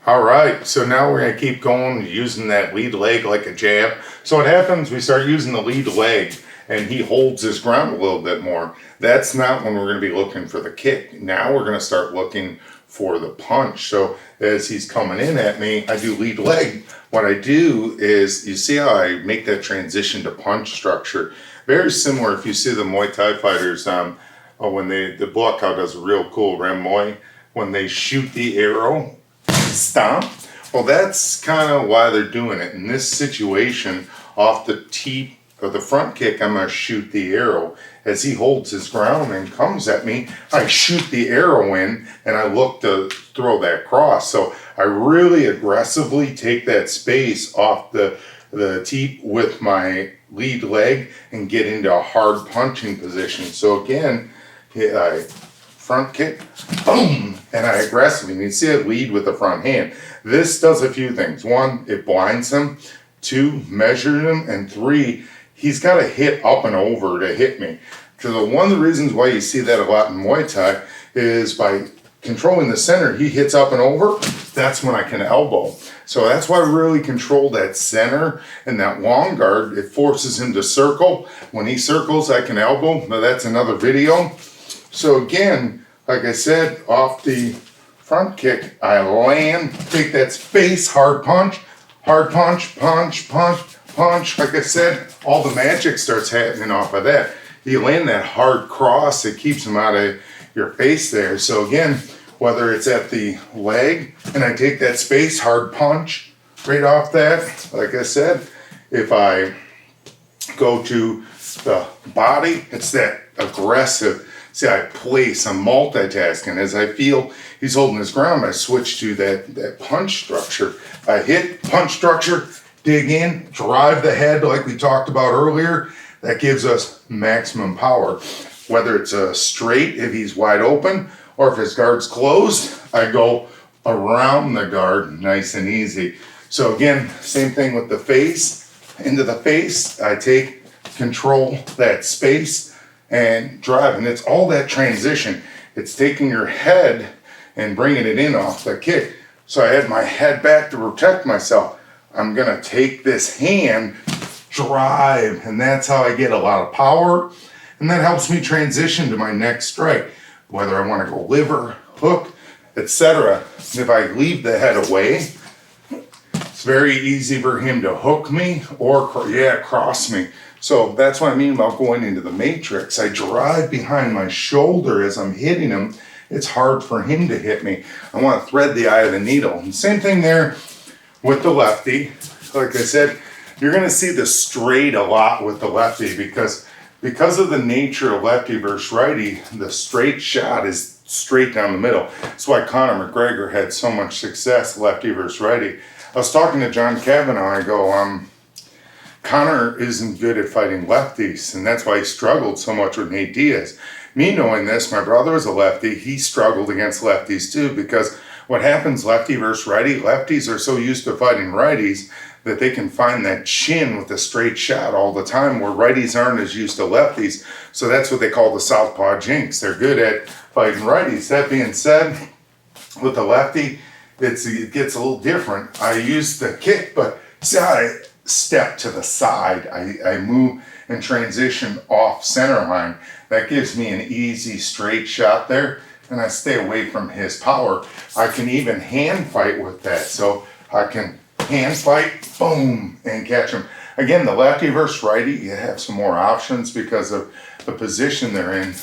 All right, so now we're going to keep going using that lead leg like a jab. So what happens, we start using the lead leg and he holds his ground a little bit more. That's not when we're going to be looking for the kick. Now we're going to start looking for the punch. So as he's coming in at me, I do lead leg. What I do is, you see how I make that transition to punch structure? Very similar if you see the Muay Thai fighters, when the Black Cow does a real cool Ram Muay, when they shoot the arrow, stomp. Well, that's kind of why they're doing it. In this situation, off the tee of the front kick, I'm going to shoot the arrow. As he holds his ground and comes at me, I shoot the arrow in and I look to throw that cross. So I really aggressively take that space off the tee with my lead leg and get into a hard punching position. So again, I front kick, boom, and I aggressively, and you see I lead with the front hand. This does a few things. One, it blinds him. Two, measures him. And three, he's got to hit up and over to hit me. Because one of the reasons why you see that a lot in Muay Thai is by controlling the center, he hits up and over, that's when I can elbow. So that's why I really control that center and that long guard. It forces him to circle. When he circles, I can elbow. Now that's another video. So again, like I said, off the front kick, I land, take that space, hard punch, punch, punch. Like I said, all the magic starts happening off of that. You land that hard cross, it keeps him out of your face there. So again, whether it's at the leg, and I take that space, hard punch right off that, like I said, if I go to the body, it's that aggressive. See, I place, I'm multitasking. As I feel he's holding his ground, I switch to that punch structure. I hit punch structure, dig in, drive the head like we talked about earlier. That gives us maximum power. Whether it's a straight, if he's wide open, or if his guard's closed, I go around the guard nice and easy. So again, same thing with the face. Into the face, I take control that space and drive, and it's all that transition. It's taking your head and bringing it in off the kick. So I had my head back to protect myself. I'm gonna take this hand, drive, and that's how I get a lot of power, and that helps me transition to my next strike, whether I want to go liver, hook, etc. If I leave the head away, it's very easy for him to hook me or cross me. So that's what I mean about going into the matrix. I drive behind my shoulder as I'm hitting him. It's hard for him to hit me. I want to thread the eye of the needle. And same thing there with the lefty. Like I said, you're going to see the straight a lot with the lefty because of the nature of lefty versus righty, the straight shot is straight down the middle. That's why Conor McGregor had so much success lefty versus righty. I was talking to John Kavanaugh, I go, Conor isn't good at fighting lefties, and that's why he struggled so much with Nate Diaz. Me knowing this, my brother was a lefty, he struggled against lefties too, because what happens lefty versus righty, lefties are so used to fighting righties that they can find that chin with a straight shot all the time, where righties aren't as used to lefties. So that's what they call the southpaw jinx. They're good at fighting righties. That being said, with the lefty, it gets a little different. I use the kick, but see how I step to the side. I move and transition off center line. That gives me an easy straight shot there, and I stay away from his power. I can even hand fight with that. So I can hand fight, boom, and catch him. Again, the lefty versus righty, you have some more options because of the position they're in.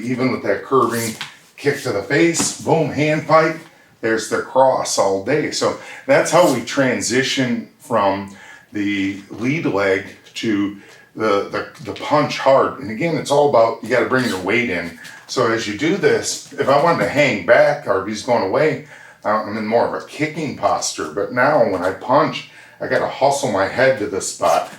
Even with that curving kick to the face, boom, hand fight, there's the cross all day. So that's how we transition from the lead leg to the punch hard. And again, it's all about, you got to bring your weight in. So as you do this, if I wanted to hang back or if he's going away, I'm in more of a kicking posture. But now when I punch, I got to hustle my head to the spot.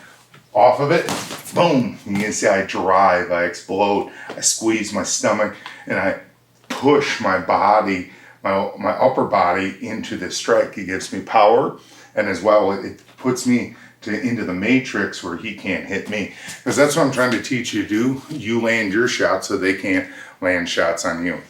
Off of it, boom. You can see I drive, I explode, I squeeze my stomach, and I push my body, my upper body into the strike. It gives me power, and as well, it puts me into the matrix where he can't hit me. Because that's what I'm trying to teach you to do. You land your shots so they can't land shots on you.